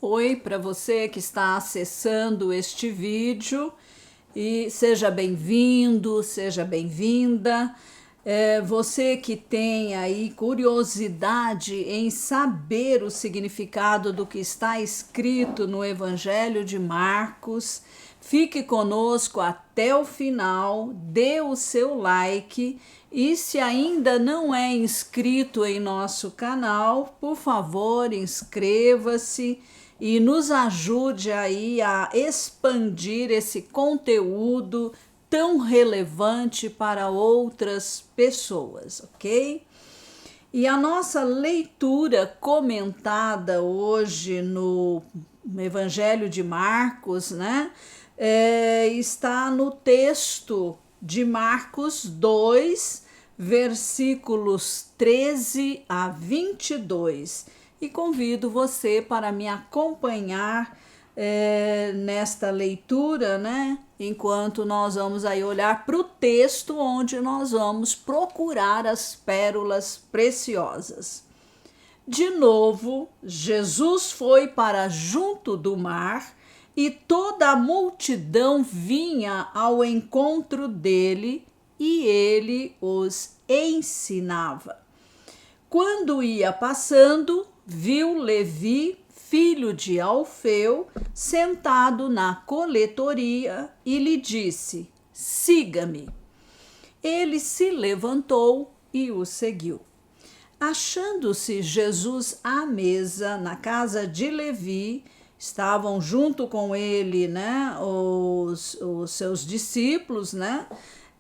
Oi para você que está acessando este vídeo e seja bem-vindo, seja bem-vinda. Você que tem aí curiosidade em saber o significado do que está escrito no Evangelho de Marcos, fique conosco até o final, dê o seu like e se ainda não é inscrito em nosso canal, por favor, inscreva-se e nos ajude aí a expandir esse conteúdo tão relevante para outras pessoas, ok? E a nossa leitura comentada hoje no Evangelho de Marcos, né, está no texto de Marcos 2, versículos 13 a 22. E convido você para me acompanhar nesta leitura, né? Enquanto nós vamos aí olhar para o texto onde nós vamos procurar as pérolas preciosas. De novo, Jesus foi para junto do mar e toda a multidão vinha ao encontro dele e ele os ensinava. Quando ia passando, viu Levi, filho de Alfeu, sentado na coletoria e lhe disse: siga-me. Ele se levantou e o seguiu. Achando-se Jesus à mesa na casa de Levi, estavam junto com ele, né, os seus discípulos, né,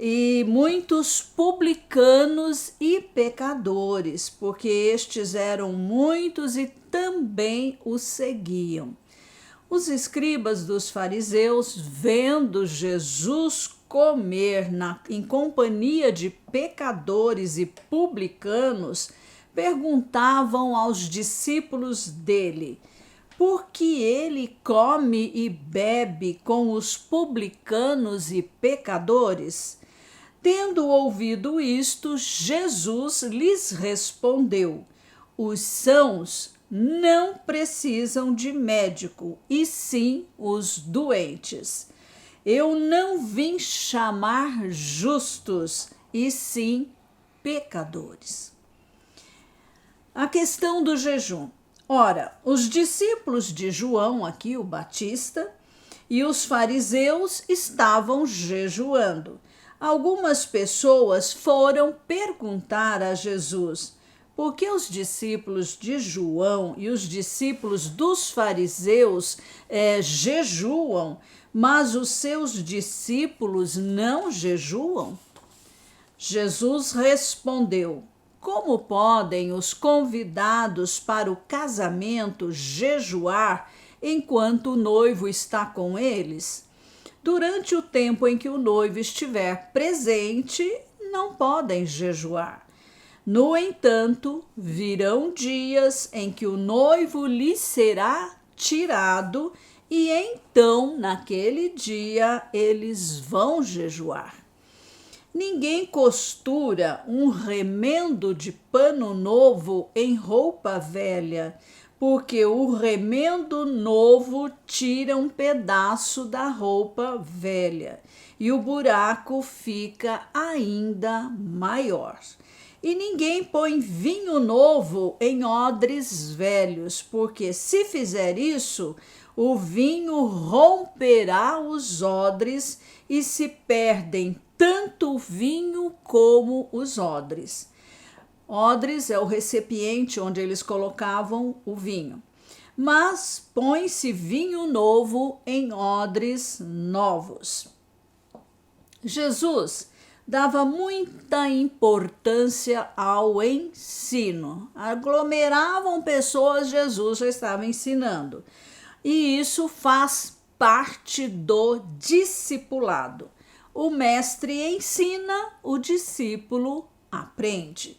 e muitos publicanos e pecadores, porque estes eram muitos e também o seguiam. Os escribas dos fariseus, vendo Jesus comer em companhia de pecadores e publicanos, perguntavam aos discípulos dele: por que ele come e bebe com os publicanos e pecadores? Tendo ouvido isto, Jesus lhes respondeu: os sãos não precisam de médico, e sim os doentes. Eu não vim chamar justos, e sim pecadores. A questão do jejum. Ora, os discípulos de João, aqui o Batista, e os fariseus estavam jejuando. Algumas pessoas foram perguntar a Jesus por que os discípulos de João e os discípulos dos fariseus jejuam, mas os seus discípulos não jejuam? Jesus respondeu: como podem os convidados para o casamento jejuar enquanto o noivo está com eles? Durante o tempo em que o noivo estiver presente, não podem jejuar. No entanto, virão dias em que o noivo lhes será tirado, e então, naquele dia, eles vão jejuar. Ninguém costura um remendo de pano novo em roupa velha, porque o remendo novo tira um pedaço da roupa velha e o buraco fica ainda maior. E ninguém põe vinho novo em odres velhos, porque se fizer isso, o vinho romperá os odres e se perdem tanto o vinho como os odres. Odres é o recipiente onde eles colocavam o vinho. Mas põe-se vinho novo em odres novos. Jesus dava muita importância ao ensino. Aglomeravam pessoas, Jesus já estava ensinando. E isso faz parte do discipulado. O mestre ensina, o discípulo aprende.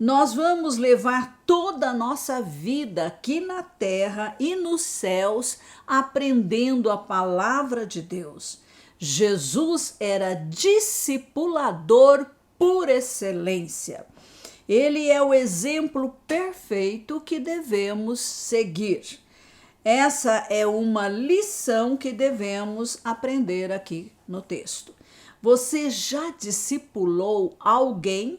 Nós vamos levar toda a nossa vida aqui na terra e nos céus aprendendo a palavra de Deus. Jesus era discipulador por excelência. Ele é o exemplo perfeito que devemos seguir. Essa é uma lição que devemos aprender aqui no texto. Você já discipulou alguém?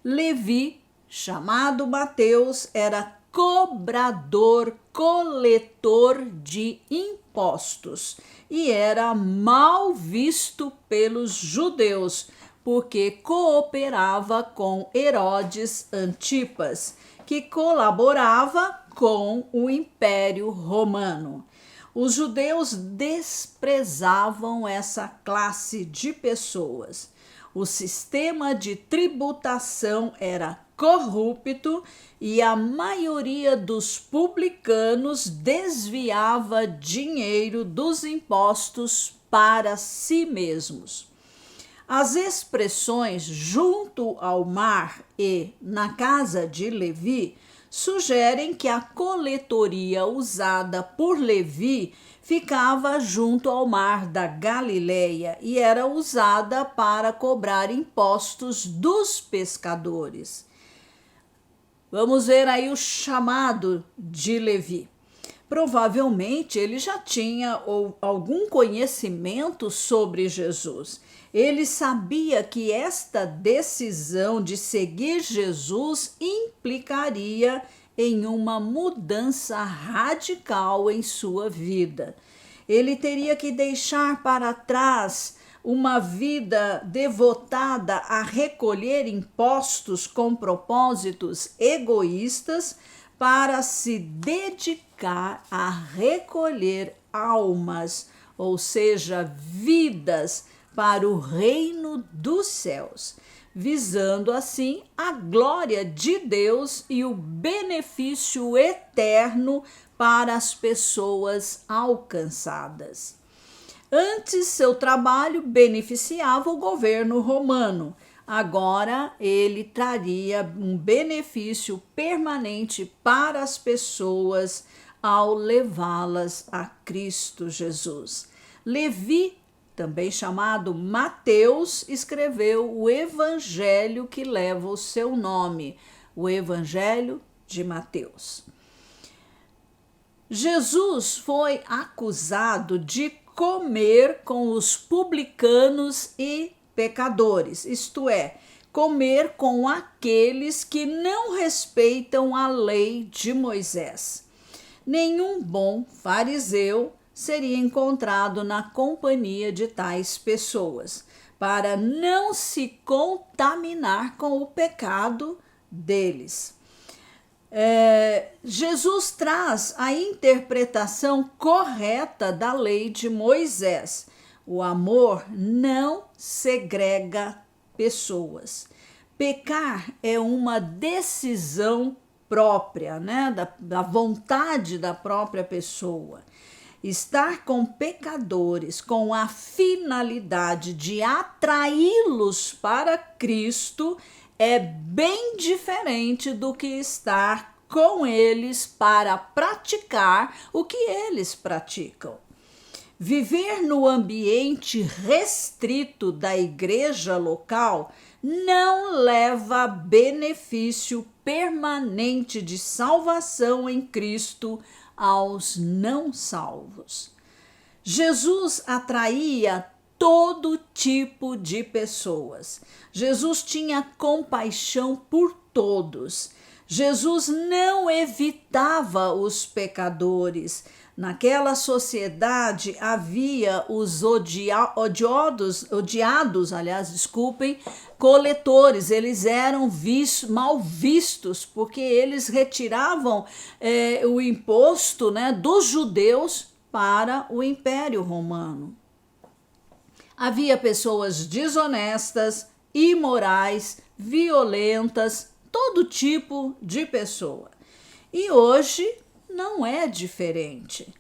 Levi, chamado Mateus, era cobrador, coletor de impostos e era mal visto pelos judeus, porque cooperava com Herodes Antipas, que colaborava com o Império Romano. Os judeus desprezavam essa classe de pessoas. O sistema de tributação era corrupto e a maioria dos publicanos desviava dinheiro dos impostos para si mesmos. As expressões junto ao mar e na casa de Levi sugerem que a coletoria usada por Levi ficava junto ao mar da Galileia e era usada para cobrar impostos dos pescadores. Vamos ver aí o chamado de Levi. Provavelmente ele já tinha algum conhecimento sobre Jesus. Ele sabia que esta decisão de seguir Jesus implicaria em uma mudança radical em sua vida. Ele teria que deixar para trás uma vida devotada a recolher impostos com propósitos egoístas para se dedicar a recolher almas, ou seja, vidas para o reino dos céus, visando assim a glória de Deus e o benefício eterno para as pessoas alcançadas. Antes, seu trabalho beneficiava o governo romano. Agora, ele traria um benefício permanente para as pessoas ao levá-las a Cristo Jesus. Levi, também chamado Mateus, escreveu o evangelho que leva o seu nome, o Evangelho de Mateus. Jesus foi acusado de comer com os publicanos e pecadores, isto é, comer com aqueles que não respeitam a lei de Moisés. Nenhum bom fariseu seria encontrado na companhia de tais pessoas, para não se contaminar com o pecado deles. Jesus traz a interpretação correta da lei de Moisés. O amor não segrega pessoas. Pecar é uma decisão própria, né? Da vontade da própria pessoa. Estar com pecadores com a finalidade de atraí-los para Cristo é bem diferente do que estar com eles para praticar o que eles praticam. Viver no ambiente restrito da igreja local não leva benefício permanente de salvação em Cristo aos não salvos. Jesus atraía todo tipo de pessoas. Jesus tinha compaixão por todos. Jesus não evitava os pecadores. Naquela sociedade havia os odiados, coletores. Eles eram mal vistos porque eles retiravam o imposto, né, dos judeus para o Império Romano. Havia pessoas desonestas, imorais, violentas, todo tipo de pessoa. E hoje não é diferente.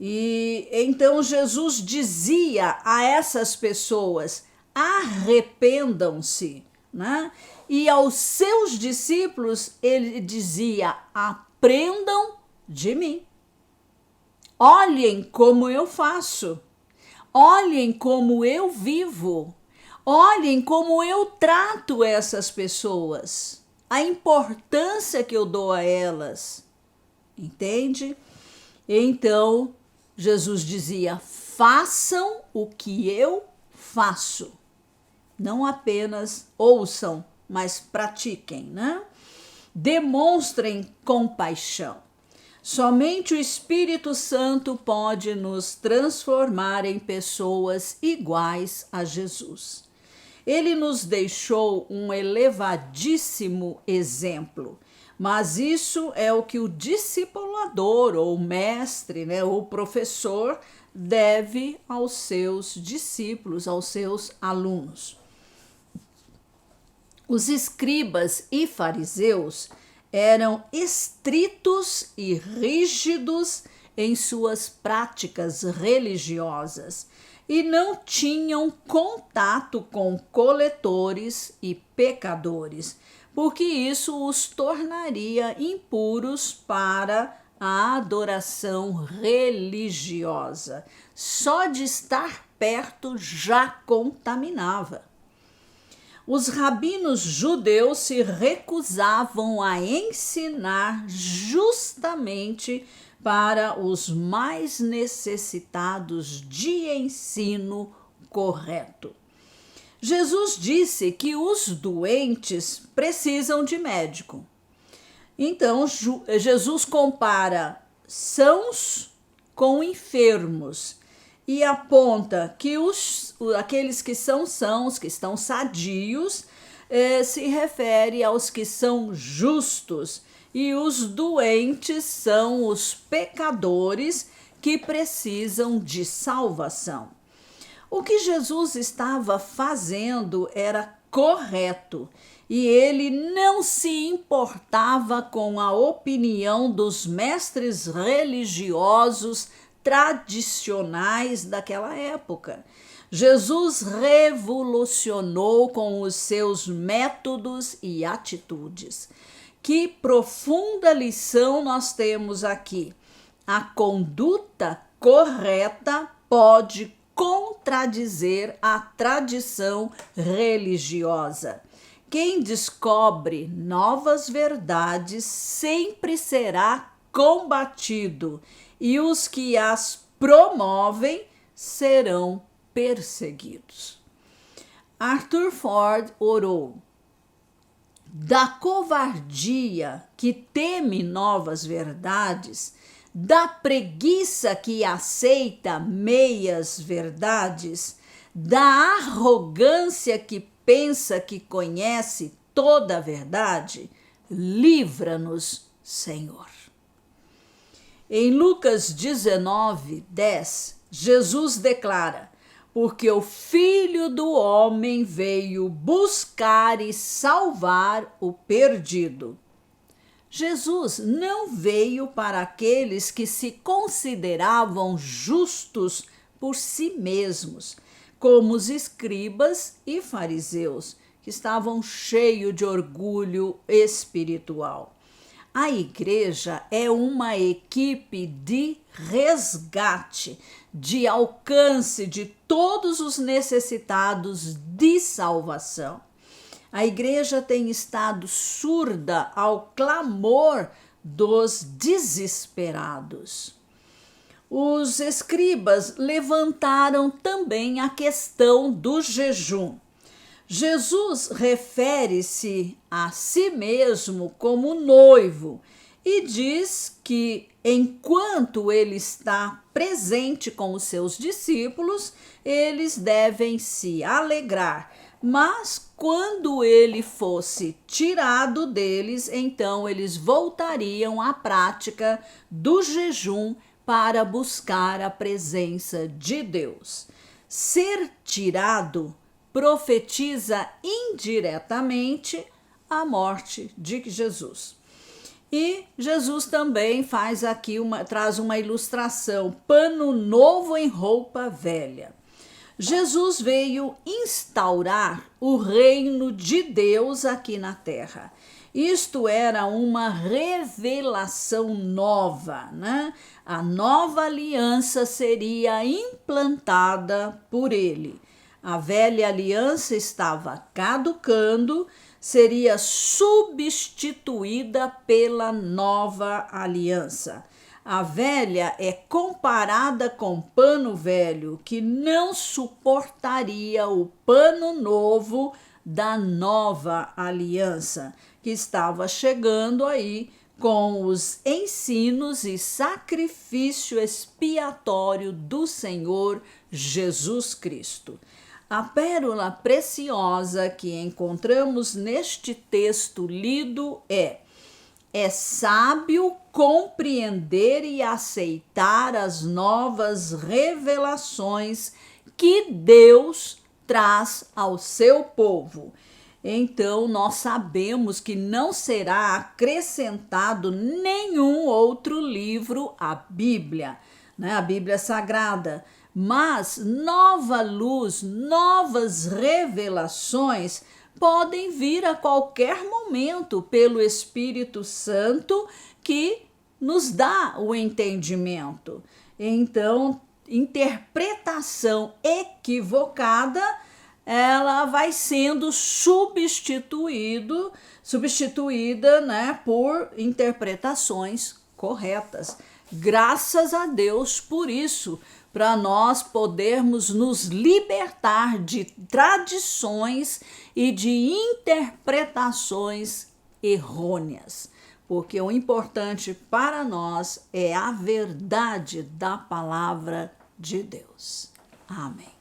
E então Jesus dizia a essas pessoas: arrependam-se, né? E aos seus discípulos ele dizia: aprendam de mim. Olhem como eu faço. Olhem como eu vivo. Olhem como eu trato essas pessoas. A importância que eu dou a elas. Entende? Então, Jesus dizia: façam o que eu faço. Não apenas ouçam, mas pratiquem, né? Demonstrem compaixão. Somente o Espírito Santo pode nos transformar em pessoas iguais a Jesus. Ele nos deixou um elevadíssimo exemplo, mas isso é o que o discipulador, ou mestre, né, ou professor, deve aos seus discípulos, aos seus alunos. Os escribas e fariseus eram estritos e rígidos em suas práticas religiosas e não tinham contato com coletores e pecadores, porque isso os tornaria impuros para a adoração religiosa. Só de estar perto já contaminava. Os rabinos judeus se recusavam a ensinar justamente para os mais necessitados de ensino correto. Jesus disse que os doentes precisam de médico. Então, Jesus compara sãos com enfermos e aponta que aqueles que são sãos, que estão sadios, se refere aos que são justos, e os doentes são os pecadores que precisam de salvação. O que Jesus estava fazendo era correto, e ele não se importava com a opinião dos mestres religiosos tradicionais daquela época. Jesus revolucionou com os seus métodos e atitudes. Que profunda lição nós temos aqui. A conduta correta pode contradizer a tradição religiosa. Quem descobre novas verdades sempre será combatido, e os que as promovem serão perseguidos. Arthur Ford orou: da covardia que teme novas verdades, da preguiça que aceita meias verdades, da arrogância que pensa que conhece toda a verdade, livra-nos, Senhor. Em Lucas 19:10, Jesus declara: porque o Filho do Homem veio buscar e salvar o perdido. Jesus não veio para aqueles que se consideravam justos por si mesmos, como os escribas e fariseus, que estavam cheios de orgulho espiritual. A igreja é uma equipe de resgate, de alcance de todos os necessitados de salvação. A igreja tem estado surda ao clamor dos desesperados. Os escribas levantaram também a questão do jejum. Jesus refere-se a si mesmo como noivo e diz que, enquanto ele está presente com os seus discípulos, eles devem se alegrar, mas quando ele fosse tirado deles, então eles voltariam à prática do jejum para buscar a presença de Deus. Ser tirado profetiza indiretamente a morte de Jesus. E Jesus também traz uma ilustração: pano novo em roupa velha. Jesus veio instaurar o reino de Deus aqui na terra. Isto era uma revelação nova, né? A nova aliança seria implantada por ele. A velha aliança estava caducando, seria substituída pela nova aliança. A velha é comparada com pano velho, que não suportaria o pano novo da nova aliança, que estava chegando aí com os ensinos e sacrifício expiatório do Senhor Jesus Cristo. A pérola preciosa que encontramos neste texto lido é sábio compreender e aceitar as novas revelações que Deus traz ao seu povo. Então, nós sabemos que não será acrescentado nenhum outro livro à Bíblia, né? A Bíblia Sagrada, mas nova luz, novas revelações podem vir a qualquer momento pelo Espírito Santo que nos dá o entendimento. Então, interpretação equivocada, ela vai sendo substituída, né, por interpretações corretas. Graças a Deus por isso, para nós podermos nos libertar de tradições e de interpretações errôneas, porque o importante para nós é a verdade da palavra de Deus. Amém.